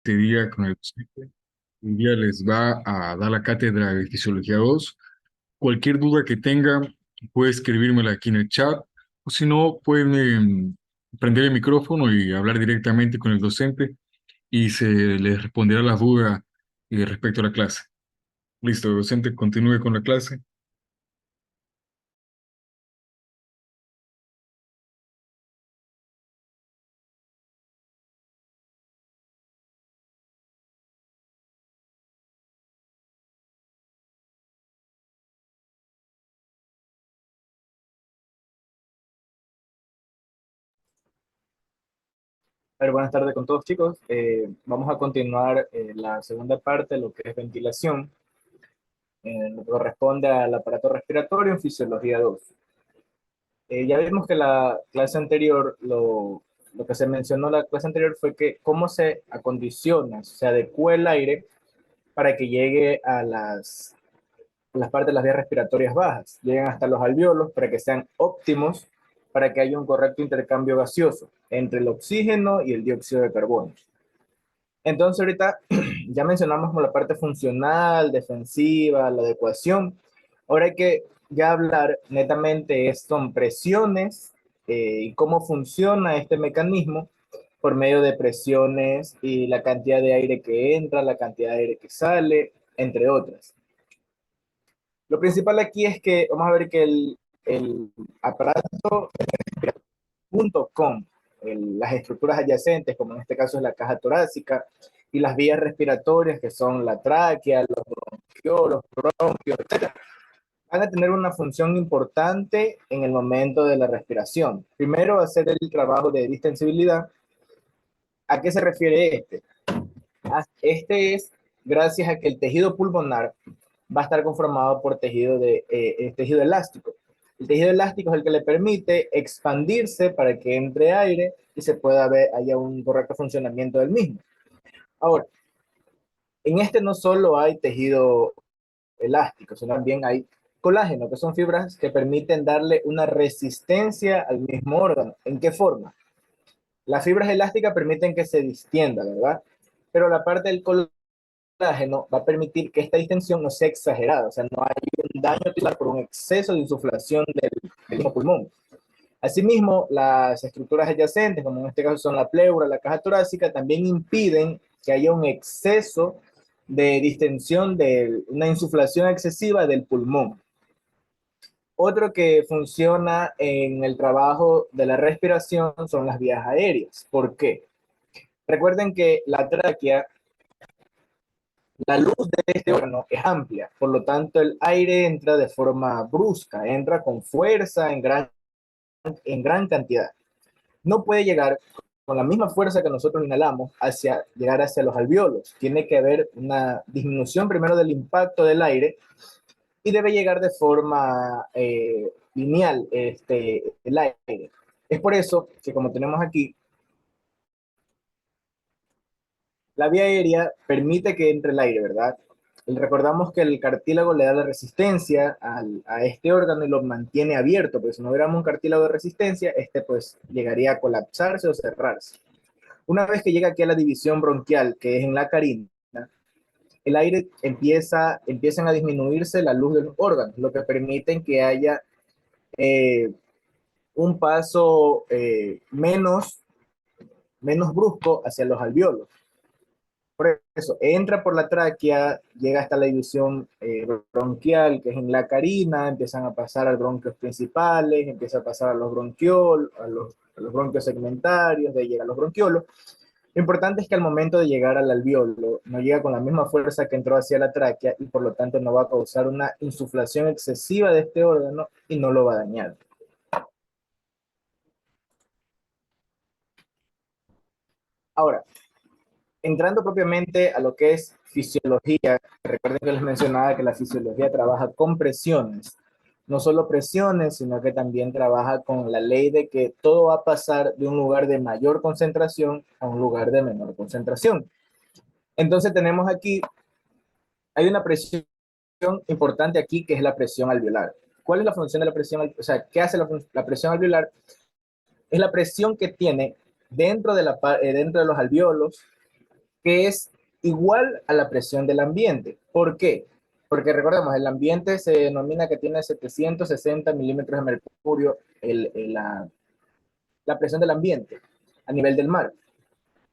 este día con el docente. Hoy día les va a dar la cátedra de Fisiología 2. Cualquier duda que tengan, puede escribírmela aquí en el chat, o si no, pueden prender el micrófono y hablar directamente con el docente y se les responderá la duda respecto a la clase. Listo, docente, continúe con la clase. Buenas tardes con todos, chicos. Vamos a continuar la segunda parte, lo que es ventilación, lo que corresponde al aparato respiratorio en Fisiología 2. Ya vimos que la clase anterior, lo que se mencionó en la clase anterior fue que cómo se acondiciona, se adecua el aire para que llegue a las partes de las vías respiratorias bajas, lleguen hasta los alvéolos para que sean óptimos, para que haya un correcto intercambio gaseoso entre el oxígeno y el dióxido de carbono. Entonces ahorita ya mencionamos como la parte funcional, defensiva, la adecuación. Ahora hay que ya hablar netamente son presiones y cómo funciona este mecanismo por medio de presiones y la cantidad de aire que entra, la cantidad de aire que sale, entre otras. Lo principal aquí es que vamos a ver que el aparato junto con las estructuras adyacentes, como en este caso es la caja torácica, y las vías respiratorias, que son la tráquea, los bronquiolos, los bronquios, etc., van a tener una función importante en el momento de la respiración. Primero va a ser el trabajo de distensibilidad. ¿A qué se refiere este? Este es gracias a que el tejido pulmonar va a estar conformado por tejido elástico. El tejido elástico es el que le permite expandirse para que entre aire y se pueda ver, haya un correcto funcionamiento del mismo. Ahora, en este no solo hay tejido elástico, sino también hay colágeno, que son fibras que permiten darle una resistencia al mismo órgano. ¿En qué forma? Las fibras elásticas permiten que se distienda, ¿verdad? Pero la parte del colágeno va a permitir que esta distensión no sea exagerada, o sea, no hay un daño por un exceso de insuflación del mismo pulmón. Asimismo, las estructuras adyacentes, como en este caso son la pleura, la caja torácica, también impiden que haya un exceso de distensión, de una insuflación excesiva del pulmón. Otro que funciona en el trabajo de la respiración son las vías aéreas. ¿Por qué? Recuerden que la tráquea, la luz de este órgano es amplia, por lo tanto el aire entra de forma brusca, entra con fuerza en gran cantidad. No puede llegar con la misma fuerza que nosotros inhalamos llegar hacia los alvéolos. Tiene que haber una disminución primero del impacto del aire y debe llegar de forma lineal el aire. Es por eso que como tenemos aquí, la vía aérea permite que entre el aire, ¿verdad? Recordamos que el cartílago le da la resistencia a este órgano y lo mantiene abierto, porque si no hubiéramos un cartílago de resistencia, este pues llegaría a colapsarse o cerrarse. Una vez que llega aquí a la división bronquial, que es en la carina, el aire empiezan a disminuirse la luz de los órganos, lo que permite que haya eh, un paso menos brusco hacia los alvéolos. Por eso, entra por la tráquea, llega hasta la división bronquial, que es en la carina, empiezan a pasar a los bronquios principales, empieza a pasar a los bronquiolos, a los bronquios segmentarios, de llegar a los bronquiolos. Lo importante es que al momento de llegar al alvéolo no llega con la misma fuerza que entró hacia la tráquea y por lo tanto no va a causar una insuflación excesiva de este órgano y no lo va a dañar. Ahora, entrando propiamente a lo que es fisiología, recuerden que les mencionaba que la fisiología trabaja con presiones, no solo presiones, sino que también trabaja con la ley de que todo va a pasar de un lugar de mayor concentración a un lugar de menor concentración. Entonces tenemos aquí, hay una presión importante aquí que es la presión alveolar. ¿Cuál es la función de la presión? O sea, ¿qué hace la presión alveolar? Es la presión que tiene dentro de los alvéolos que es igual a la presión del ambiente. ¿Por qué? Porque recordemos, el ambiente se denomina que tiene 760 milímetros de mercurio la presión del ambiente a nivel del mar.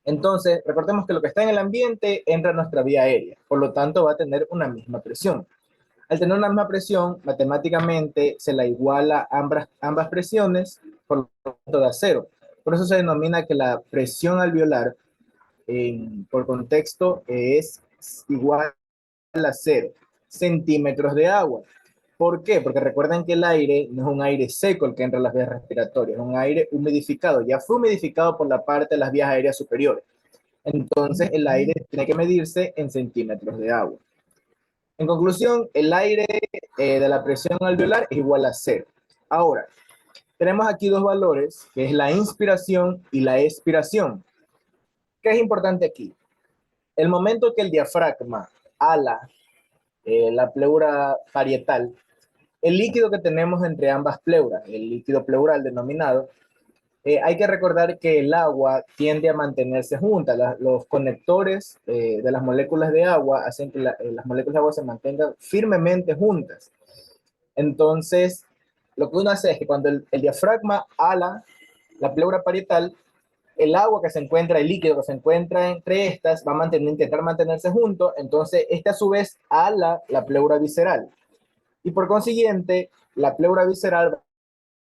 Entonces, recordemos que lo que está en el ambiente entra a nuestra vía aérea, por lo tanto va a tener una misma presión. Al tener una misma presión, matemáticamente se la iguala ambas presiones, por lo tanto da cero. Por eso se denomina que la presión alveolar, por contexto, es igual a 0 centímetros de agua. ¿Por qué? Porque recuerden que el aire no es un aire seco el que entra a las vías respiratorias, es un aire humidificado. Ya fue humidificado por la parte de las vías aéreas superiores. Entonces, el aire tiene que medirse en centímetros de agua. En conclusión, el aire de la presión alveolar es igual a 0. Ahora, tenemos aquí dos valores, que es la inspiración y la expiración. ¿Qué es importante aquí? El momento que el diafragma ala la pleura parietal, el líquido que tenemos entre ambas pleuras, el líquido pleural denominado, hay que recordar que el agua tiende a mantenerse junta. Los conectores de las moléculas de agua hacen que las moléculas de agua se mantengan firmemente juntas. Entonces, lo que uno hace es que cuando el diafragma ala la pleura parietal, el agua que se encuentra, el líquido que se encuentra entre estas, va a intentar mantenerse junto. Entonces, este a su vez ala la pleura visceral. Y por consiguiente, la pleura visceral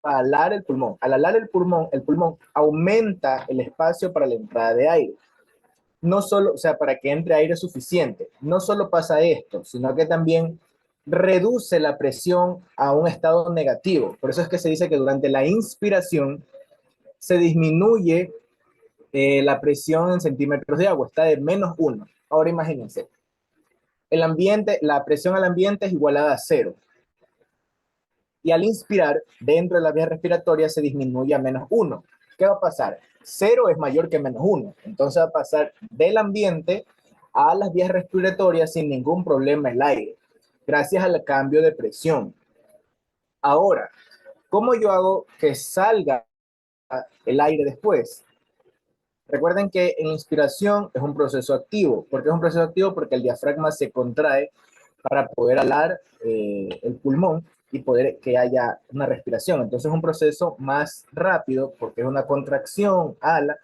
a alar el pulmón. Al alar el pulmón aumenta el espacio para la entrada de aire. No solo, o sea, para que entre aire suficiente. No solo pasa esto, sino que también reduce la presión a un estado negativo. Por eso es que se dice que durante la inspiración se disminuye la presión en centímetros de agua, está de -1. Ahora imagínense, el ambiente, la presión al ambiente es igualada a 0. Y al inspirar, dentro de la vía respiratoria se disminuye a -1. ¿Qué va a pasar? 0 es mayor que -1. Entonces va a pasar del ambiente a las vías respiratorias sin ningún problema el aire, gracias al cambio de presión. Ahora, ¿cómo yo hago que salga el aire después? Recuerden que en inspiración es un proceso activo. ¿Por qué es un proceso activo? Porque el diafragma se contrae para poder alar el pulmón y poder que haya una respiración. Entonces es un proceso más rápido porque es una contracción, ala,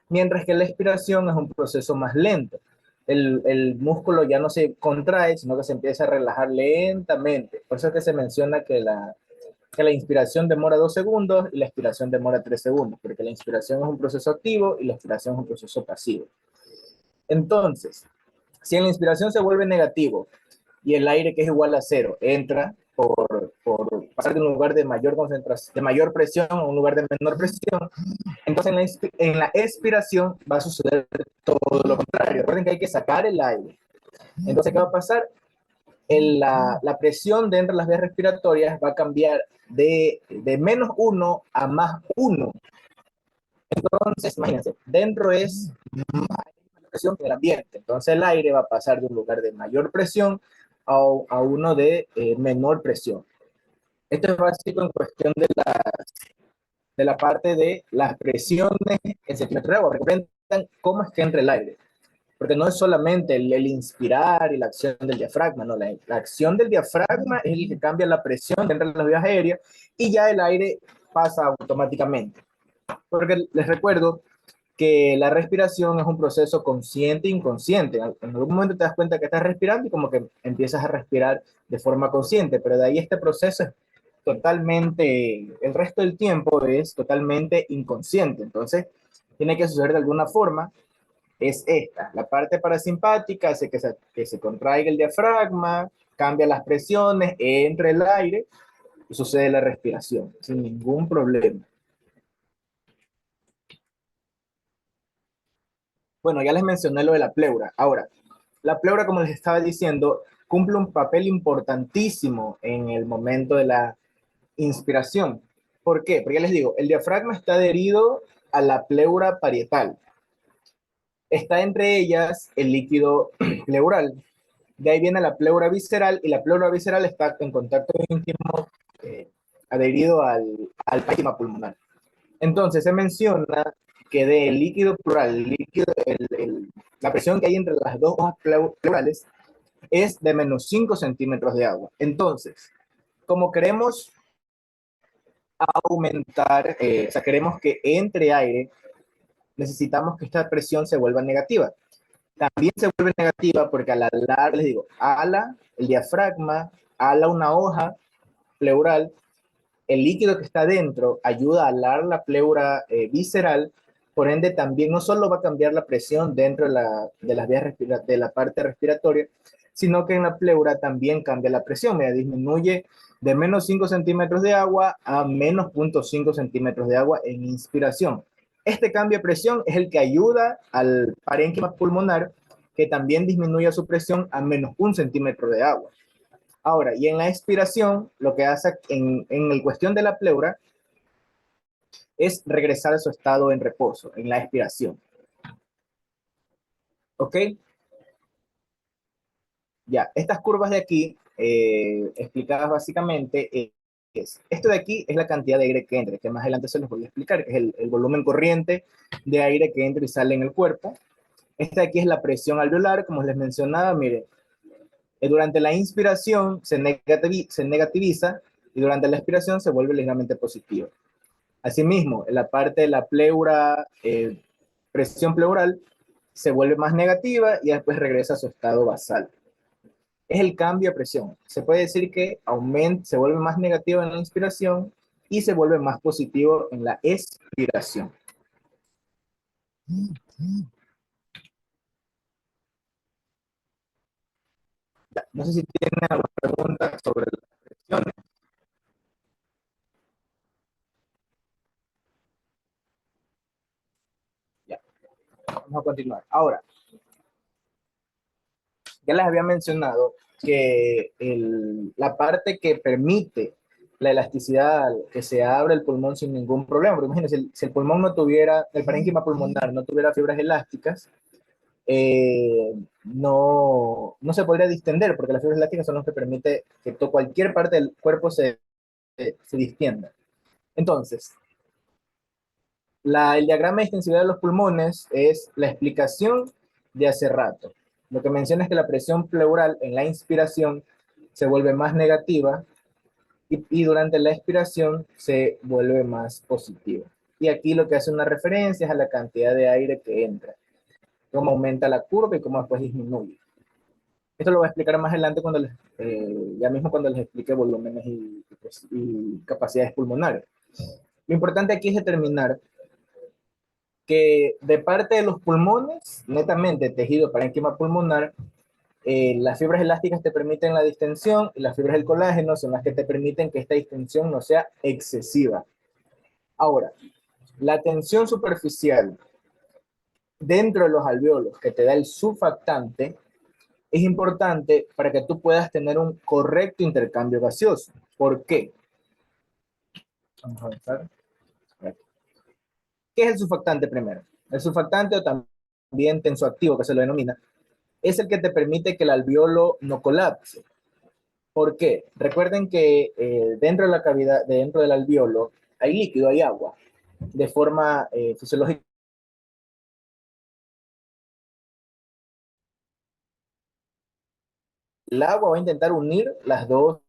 mientras que la expiración es un proceso más lento. El músculo ya no se contrae, sino que se empieza a relajar lentamente. Por eso es que se menciona que la inspiración demora 2 segundos y la expiración demora 3 segundos, porque la inspiración es un proceso activo y la expiración es un proceso pasivo. Entonces, si en la inspiración se vuelve negativo y el aire que es igual a 0 entra por pasar de un lugar de mayor concentración, de mayor presión a un lugar de menor presión, entonces en la expiración va a suceder todo lo contrario. Recuerden que hay que sacar el aire. Entonces, ¿qué va a pasar? La presión dentro de las vías respiratorias va a cambiar de -1 a +1. Entonces, imagínense, dentro es más presión que el ambiente. Entonces, el aire va a pasar de un lugar de mayor presión a uno de menor presión. Esto es básico en cuestión de la parte de las presiones en centímetros de agua. Recuerden cómo es que entra el aire. Porque no es solamente el inspirar y la acción del diafragma, no, la acción del diafragma es el que cambia la presión dentro de las vías aéreas y ya el aire pasa automáticamente. Porque les recuerdo que la respiración es un proceso consciente e inconsciente. En algún momento te das cuenta que estás respirando y como que empiezas a respirar de forma consciente, pero de ahí este proceso es totalmente, el resto del tiempo es totalmente inconsciente. Entonces, tiene que suceder de alguna forma. Es esta, la parte parasimpática hace que se contraiga el diafragma, cambia las presiones, entra el aire y sucede la respiración sin ningún problema. Bueno, ya les mencioné lo de la pleura. Ahora, la pleura, como les estaba diciendo, cumple un papel importantísimo en el momento de la inspiración. ¿Por qué? Porque ya les digo, el diafragma está adherido a la pleura parietal. Está entre ellas el líquido pleural. De ahí viene la pleura visceral y la pleura visceral está en contacto íntimo adherido al parénquima pulmonar. Entonces se menciona que del líquido pleural, la presión que hay entre las dos hojas pleurales es de menos 5 centímetros de agua. Entonces, como queremos aumentar, o sea, queremos que entre aire, necesitamos que esta presión se vuelva negativa. También se vuelve negativa porque al alar, les digo, ala el diafragma, ala una hoja pleural, el líquido que está dentro ayuda a alar la pleura visceral, por ende también no solo va a cambiar la presión dentro de las vías de la parte respiratoria, sino que en la pleura también cambia la presión, me disminuye de menos 5 centímetros de agua a menos 0,5 centímetros de agua en inspiración. Este cambio de presión es el que ayuda al parénquima pulmonar que también disminuye su presión a menos 1 centímetro de agua. Ahora, y en la expiración, lo que hace en el cuestión de la pleura es regresar a su estado en reposo, en la expiración. ¿Ok? Ya, estas curvas de aquí, explicadas básicamente, esto de aquí es la cantidad de aire que entra, que más adelante se los voy a explicar, que es el volumen corriente de aire que entra y sale en el cuerpo. Esta de aquí es la presión alveolar, como les mencionaba, miren, durante la inspiración se negativiza y durante la expiración se vuelve ligeramente positiva. Asimismo, en la parte de la pleura, presión pleural, se vuelve más negativa y después regresa a su estado basal. Es el cambio de presión. Se puede decir que se vuelve más negativo en la inspiración y se vuelve más positivo en la expiración. Ya, no sé si tienen alguna pregunta sobre las presiones. Ya, vamos a continuar. Ahora, ya les había mencionado que la parte que permite la elasticidad, que se abra el pulmón sin ningún problema, porque imagínense, si el pulmón no tuviera, el parénquima pulmonar no tuviera fibras elásticas, no se podría distender, porque las fibras elásticas son las que permiten que cualquier parte del cuerpo se distienda. Entonces, el diagrama de extensividad de los pulmones es la explicación de hace rato. Lo que menciona es que la presión pleural en la inspiración se vuelve más negativa y durante la expiración se vuelve más positiva. Y aquí lo que hace una referencia es a la cantidad de aire que entra, cómo aumenta la curva y cómo después disminuye. Esto lo voy a explicar más adelante ya mismo cuando les explique volúmenes y capacidades pulmonares. Lo importante aquí es determinar que de parte de los pulmones, netamente tejido parénquima pulmonar, las fibras elásticas te permiten la distensión y las fibras del colágeno son las que te permiten que esta distensión no sea excesiva. Ahora, la tensión superficial dentro de los alveolos que te da el surfactante es importante para que tú puedas tener un correcto intercambio gaseoso. ¿Por qué? Vamos a ver. ¿Qué es el surfactante primero? El surfactante o también tensoactivo, que se lo denomina, es el que te permite que el alveolo no colapse. ¿Por qué? Recuerden que dentro de la cavidad, dentro del alveolo, hay líquido, hay agua, de forma fisiológica. El agua va a intentar unir las dos.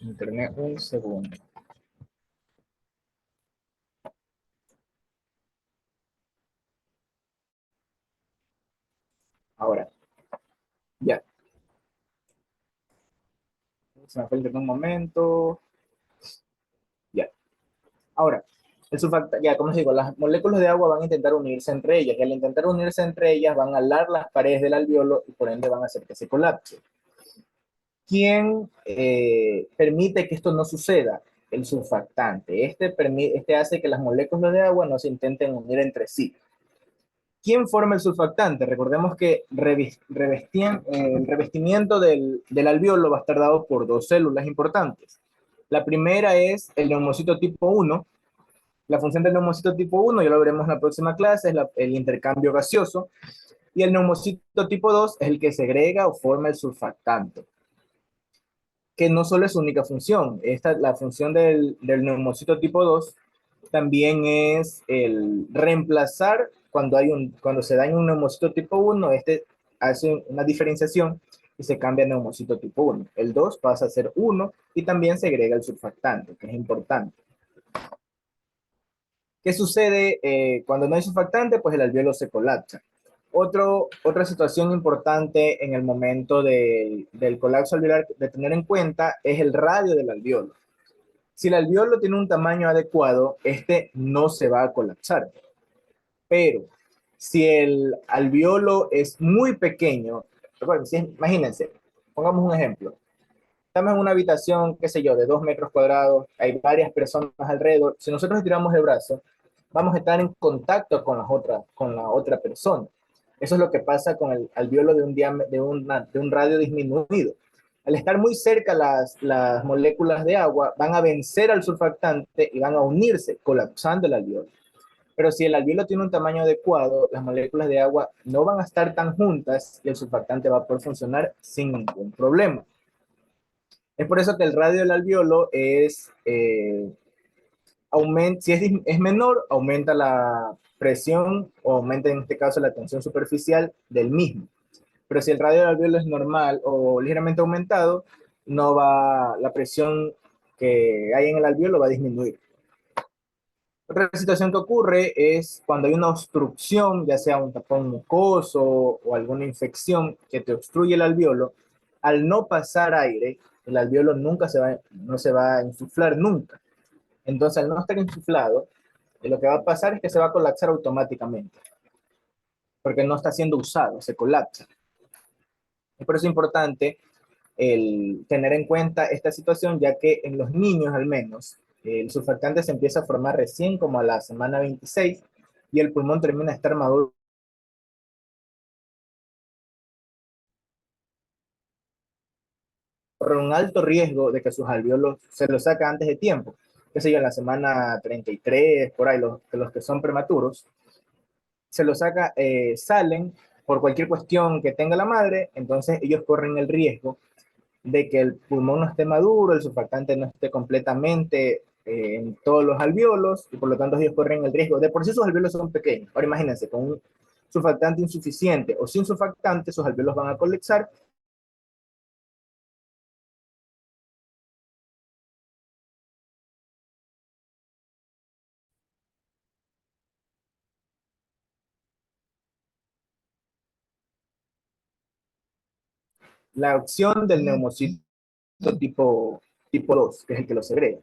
Internet, un segundo. Ahora, ya. Se me fue el internet un momento. Ya. Ahora, Ya, como os digo, las moléculas de agua van a intentar unirse entre ellas, y al intentar unirse entre ellas van a alar las paredes del alveolo y por ende van a hacer que se colapse. ¿Quién permite que esto no suceda? El surfactante. Este hace que las moléculas de agua no se intenten unir entre sí. ¿Quién forma el surfactante? Recordemos que el revestimiento del alveolo va a estar dado por dos células importantes. La primera es el neumocito tipo 1. La función del neumocito tipo 1, ya lo veremos en la próxima clase, es el intercambio gaseoso. Y el neumocito tipo 2 es el que segrega o forma el surfactante, que no solo es su única función. La función del neumocito tipo 2 también es el reemplazar cuando se daña un neumocito tipo 1, este hace una diferenciación y se cambia a neumocito tipo 1. El 2 pasa a ser 1 y también segrega el surfactante, que es importante. ¿Qué sucede cuando no hay surfactante? Pues el alveolo se colapsa. Otra situación importante en el momento del colapso alveolar de tener en cuenta es el radio del alveolo. Si el alveolo tiene un tamaño adecuado, este no se va a colapsar. Pero si el alveolo es muy pequeño, bueno, imagínense, pongamos un ejemplo. Estamos en una habitación, qué sé yo, de 2 metros cuadrados, hay varias personas alrededor. Si nosotros estiramos el brazo, vamos a estar en contacto con la otra persona. Eso es lo que pasa con el alveolo de un radio disminuido. Al estar muy cerca las moléculas de agua, van a vencer al surfactante y van a unirse, colapsando el alveolo. Pero si el alveolo tiene un tamaño adecuado, las moléculas de agua no van a estar tan juntas y el surfactante va a poder funcionar sin ningún problema. Es por eso que el radio del alveolo si es menor, aumenta la presión o aumenta en este caso la tensión superficial del mismo. Pero si el radio del alveolo es normal o ligeramente aumentado, la presión que hay en el alveolo va a disminuir. Otra situación que ocurre es cuando hay una obstrucción, ya sea un tapón mucoso o alguna infección que te obstruye el alveolo, al no pasar aire, el alveolo no se va a insuflar nunca. Entonces, al no estar insuflado, lo que va a pasar es que se va a colapsar automáticamente, porque no está siendo usado, se colapsa. Es por eso importante el tener en cuenta esta situación, ya que en los niños al menos, el surfactante se empieza a formar recién como a la semana 26 y el pulmón termina de estar maduro por un alto riesgo de que sus alveolos se los saca antes de tiempo, qué sé yo, en la semana 33, por ahí, los que son prematuros, se los saca, salen por cualquier cuestión que tenga la madre, entonces ellos corren el riesgo de que el pulmón no esté maduro, el surfactante no esté completamente en todos los alveolos y por lo tanto ellos corren el riesgo. De por sí sus alveolos son pequeños. Ahora imagínense, con un surfactante insuficiente o sin surfactante, sus alveolos van a colapsar. La opción del neumocito tipo 2, que es el que lo segrega.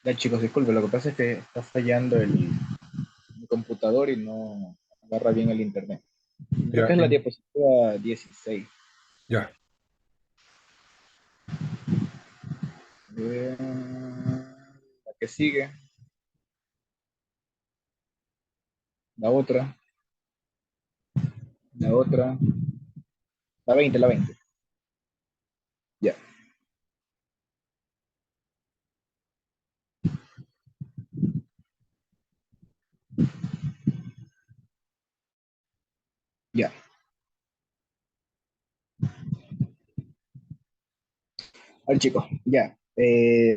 Ya chicos, disculpe, lo que pasa es que está fallando mi computador y no agarra bien el internet. Creo que Ya, es la diapositiva 16. ya. La que sigue, la otra, la otra, la 20, la 20. Ya, ya. A ver chicos, ya.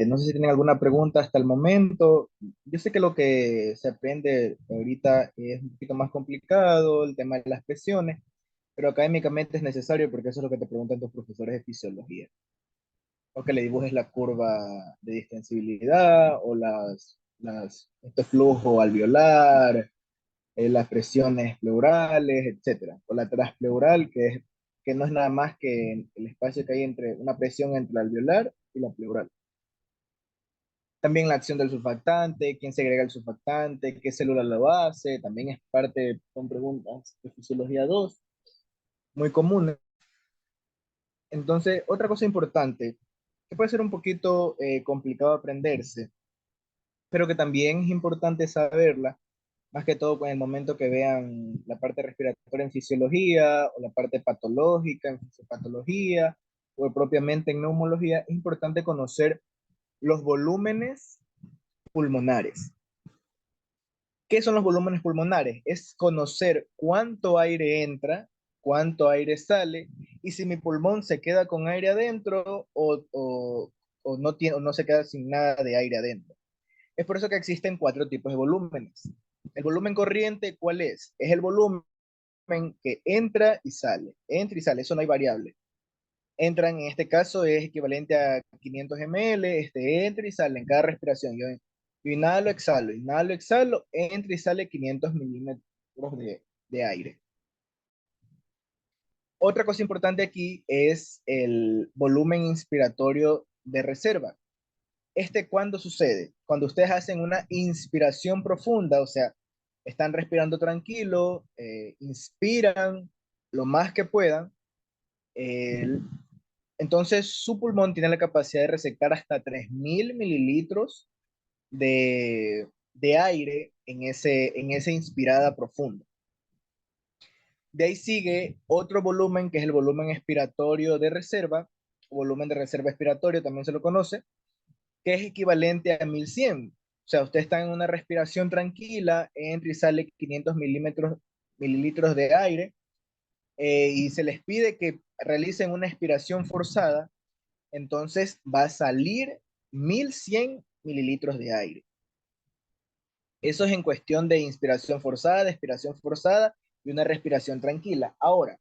No sé si tienen alguna pregunta hasta el momento. Yo sé que lo que se aprende ahorita es un poquito más complicado, el tema de las presiones, pero académicamente es necesario porque eso es lo que te preguntan tus profesores de fisiología. O que le dibujes la curva de distensibilidad o este flujo alveolar, las presiones pleurales, etcétera. O la transpleural, que no es nada más que el espacio que hay entre una presión entre la alveolar y la pleural. También la acción del surfactante, quién segrega el surfactante, qué célula lo hace, también es parte, son preguntas de fisiología 2 muy comunes. Entonces, otra cosa importante, que puede ser un poquito complicado aprenderse, pero que también es importante saberla, más que todo en el momento que vean la parte respiratoria en fisiología o la parte patológica en fisiopatología o propiamente en neumología, es importante conocer los volúmenes pulmonares. ¿Qué son los volúmenes pulmonares? Es conocer cuánto aire entra, cuánto aire sale, y si mi pulmón se queda con aire adentro o no tiene, o no se queda sin nada de aire adentro. Es por eso que existen cuatro tipos de volúmenes. El volumen corriente, ¿cuál es? Es el volumen que entra y sale, eso no hay variable. Entran, en este caso, es equivalente a 500 ml, entra y sale en cada respiración. Yo inhalo, exhalo, entra y sale 500 milímetros de aire. Otra cosa importante aquí es el volumen inspiratorio de reserva. ¿Cuándo sucede? Cuando ustedes hacen una inspiración profunda, o sea, están respirando tranquilo, inspiran lo más que puedan, eh, entonces su pulmón tiene la capacidad de receptar hasta 3.000 mililitros de aire en esa inspirada profunda. De ahí sigue otro volumen que es el volumen expiratorio de reserva, volumen de reserva expiratorio también se lo conoce, que es equivalente a 1.100. O sea, usted está en una respiración tranquila, entra y sale 500 mililitros de aire y se les pide que realicen una expiración forzada, entonces va a salir 1.100 mililitros de aire. Eso es en cuestión de inspiración forzada, de expiración forzada y una respiración tranquila. Ahora,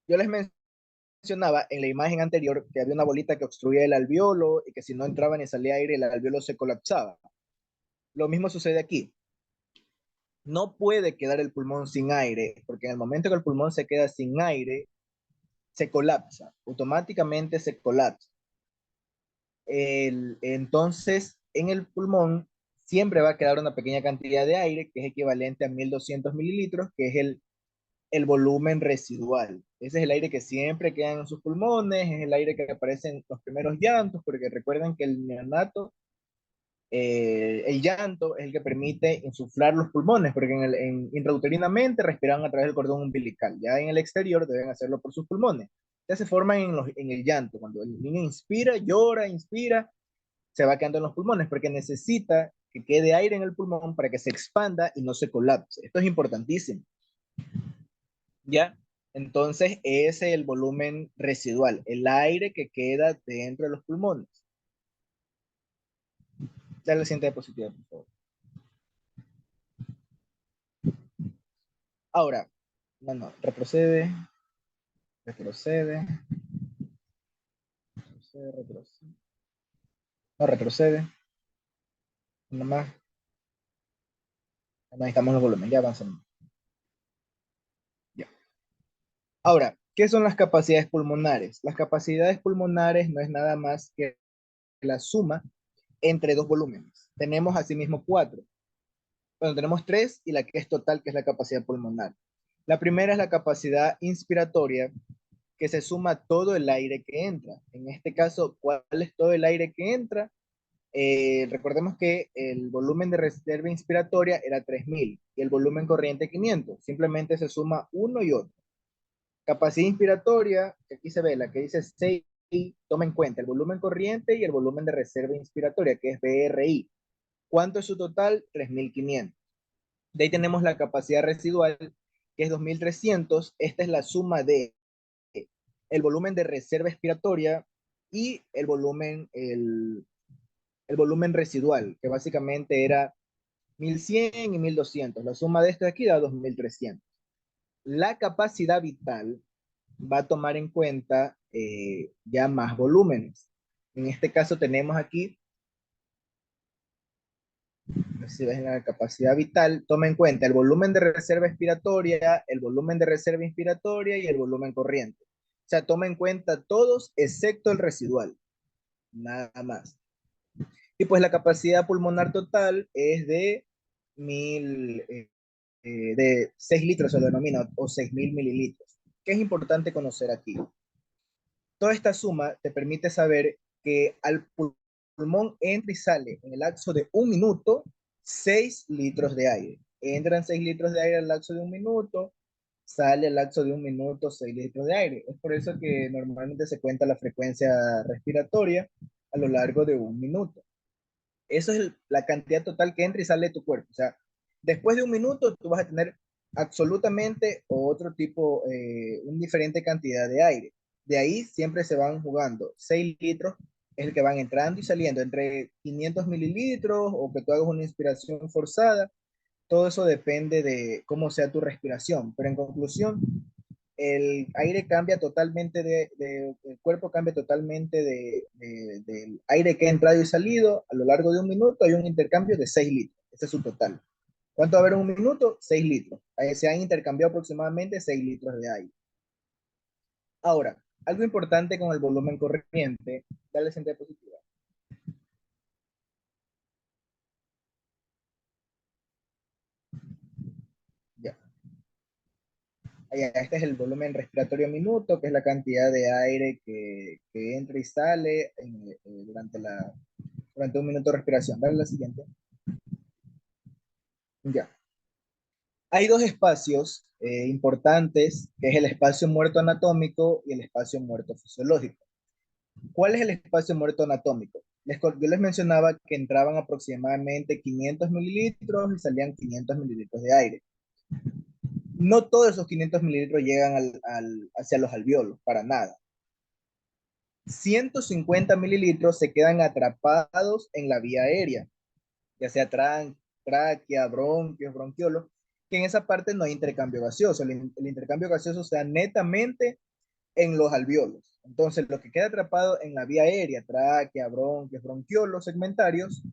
yo les mencionaba en la imagen anterior que había una bolita que obstruía el alveolo y que si no entraba ni salía aire, el alveolo se colapsaba. Lo mismo sucede aquí. No puede quedar el pulmón sin aire, porque en el momento que el pulmón se queda sin aire, se colapsa, automáticamente se colapsa. Entonces, en el pulmón siempre va a quedar una pequeña cantidad de aire, que es equivalente a 1.200 mililitros, que es el volumen residual. Ese es el aire que siempre queda en sus pulmones, es el aire que aparece en los primeros llantos, porque recuerden que el neonato, el llanto es el que permite insuflar los pulmones, porque intrauterinamente respiran a través del cordón umbilical, ya en el exterior deben hacerlo por sus pulmones. Ya se forman en el llanto, cuando el niño inspira, llora, inspira, se va quedando en los pulmones, porque necesita que quede aire en el pulmón para que se expanda y no se colapse. Esto es importantísimo, ¿ya? Entonces, ese es el volumen residual, el aire que queda dentro de los pulmones. Dale la siguiente diapositiva, por favor. Ahora, no, retrocede, retrocede, retrocede, retrocede. No, retrocede. Nada más. Necesitamos los volúmenes, ya avanzamos. Ya. Ahora, ¿qué son las capacidades pulmonares? Las capacidades pulmonares no es nada más que la suma entre dos volúmenes. tenemos asimismo cuatro. Bueno, tenemos tres y la que es total, que es la capacidad pulmonar. La primera es la capacidad inspiratoria, que se suma todo el aire que entra. En este caso, ¿cuál es todo el aire que entra? Recordemos que el volumen de reserva inspiratoria era 3000 y el volumen corriente 500. Simplemente se suma uno y otro. Capacidad inspiratoria, que aquí se ve la que dice 6, toma en cuenta el volumen corriente y el volumen de reserva inspiratoria, que es BRI. ¿Cuánto es su total? 3500. De ahí tenemos la capacidad residual, que es 2300. Esta es la suma de el volumen de reserva expiratoria y el volumen residual, que básicamente era 1100 y 1200. La suma de esto de aquí da 2300. La capacidad vital va a tomar en cuenta ya más volúmenes. En este caso tenemos aquí, si ves en la capacidad vital, toma en cuenta el volumen de reserva expiratoria, el volumen de reserva inspiratoria y el volumen corriente. O sea, toma en cuenta todos excepto el residual, nada más. Y pues la capacidad pulmonar total es de 6 litros, se lo denomina, o 6000 mililitros. ¿Qué es importante conocer aquí? Toda esta suma te permite saber que al pulmón entra y sale en el lapso de un minuto 6 litros de aire. Entran 6 litros de aire al lapso de un minuto, sale al lapso de un minuto 6 litros de aire. Es por eso que normalmente se cuenta la frecuencia respiratoria a lo largo de un minuto. Eso es la cantidad total que entra y sale de tu cuerpo. O sea, después de un minuto tú vas a tener absolutamente otro tipo, una diferente cantidad de aire. De ahí siempre se van jugando. 6 litros es el que van entrando y saliendo, entre 500 mililitros o que tú hagas una inspiración forzada. Todo eso depende de cómo sea tu respiración. Pero en conclusión, el aire cambia totalmente el cuerpo cambia totalmente del aire que ha entrado y salido. A lo largo de un minuto hay un intercambio de 6 litros. Ese es su total. ¿Cuánto va a haber en un minuto? 6 litros. Ahí se han intercambiado aproximadamente 6 litros de aire. Ahora, algo importante con el volumen corriente, dale siguiente diapositiva. Ya. Este es el volumen respiratorio minuto, que es la cantidad de aire que entra y sale durante un minuto de respiración. Dale la siguiente. Ya. Hay dos espacios importantes, que es el espacio muerto anatómico y el espacio muerto fisiológico. ¿Cuál es el espacio muerto anatómico? Yo les mencionaba que entraban aproximadamente 500 mililitros y salían 500 mililitros de aire. No todos esos 500 mililitros llegan hacia los alvéolos, para nada. 150 mililitros se quedan atrapados en la vía aérea, ya sea tráquea, bronquios, bronquiolos, que en esa parte no hay intercambio gaseoso. El intercambio gaseoso se da netamente en los alvéolos. Entonces, lo que queda atrapado en la vía aérea, tráquea, bronquios, bronquiolos segmentarios,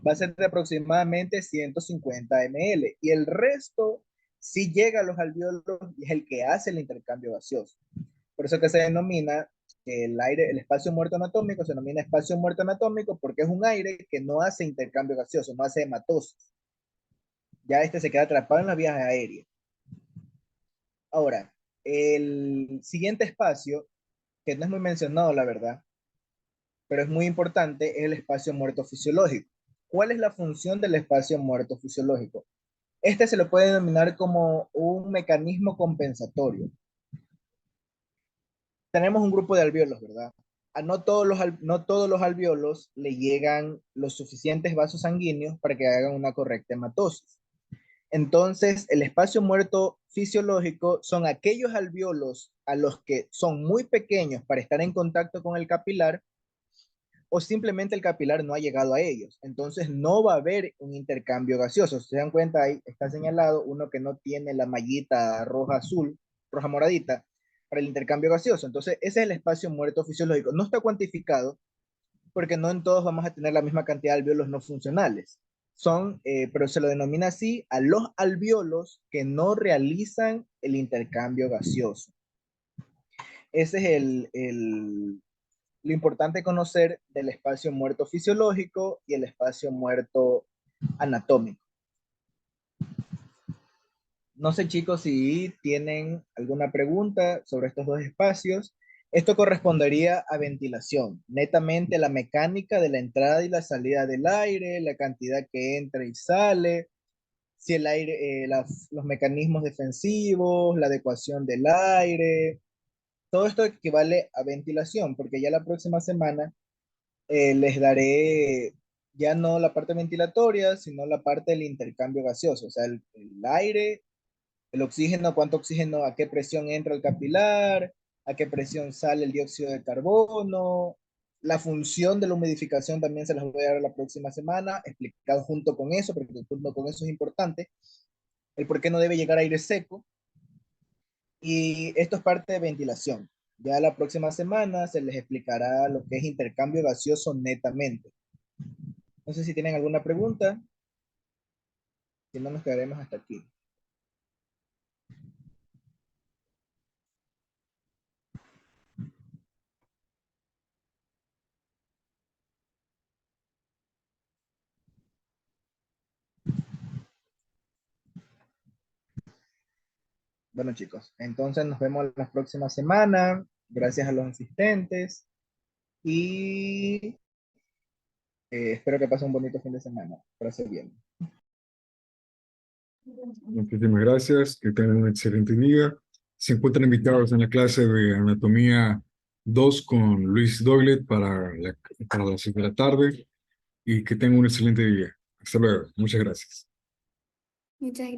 va a ser de aproximadamente 150 ml. Y el resto sí llega a los alvéolos y es el que hace el intercambio gaseoso. Por eso que se denomina el espacio muerto anatómico, se denomina espacio muerto anatómico porque es un aire que no hace intercambio gaseoso, no hace hematosis. Ya este se queda atrapado en las vías aéreas. Ahora, el siguiente espacio, que no es muy mencionado, la verdad, pero es muy importante, es el espacio muerto fisiológico. ¿Cuál es la función del espacio muerto fisiológico? Este se lo puede denominar como un mecanismo compensatorio. Tenemos un grupo de alvéolos, ¿verdad? No todos los alvéolos le llegan los suficientes vasos sanguíneos para que hagan una correcta hematosis. Entonces, el espacio muerto fisiológico son aquellos alvéolos a los que son muy pequeños para estar en contacto con el capilar o simplemente el capilar no ha llegado a ellos. Entonces, no va a haber un intercambio gaseoso. Si se dan cuenta, ahí está señalado uno que no tiene la mallita roja-azul, roja-moradita, para el intercambio gaseoso. Entonces, ese es el espacio muerto fisiológico. No está cuantificado porque no en todos vamos a tener la misma cantidad de alvéolos no funcionales. Pero se lo denomina así a los alvéolos que no realizan el intercambio gaseoso. Ese es lo importante es conocer del espacio muerto fisiológico y el espacio muerto anatómico. No sé, chicos, si tienen alguna pregunta sobre estos dos espacios. Esto correspondería a ventilación, netamente la mecánica de la entrada y la salida del aire, la cantidad que entra y sale, si el aire, los mecanismos defensivos, la adecuación del aire, todo esto equivale a ventilación, porque ya la próxima semana les daré ya no la parte ventilatoria, sino la parte del intercambio gaseoso, o sea, el aire, el oxígeno, cuánto oxígeno, a qué presión entra el capilar, a qué presión sale el dióxido de carbono, la función de la humidificación también se las voy a dar la próxima semana, explicado junto con eso, porque junto con eso es importante, el por qué no debe llegar aire seco, y esto es parte de ventilación. Ya la próxima semana se les explicará lo que es intercambio gaseoso netamente. No sé si tienen alguna pregunta, si no nos quedaremos hasta aquí. Bueno, chicos, entonces nos vemos la próxima semana. Gracias a los asistentes y espero que pasen un bonito fin de semana. Gracias bien. Muchísimas gracias, que tengan un excelente día. Se encuentran invitados en la clase de Anatomía 2 con Luis Doiglet para las 6 de la tarde y que tengan un excelente día. Hasta luego. Muchas gracias. Muchas gracias.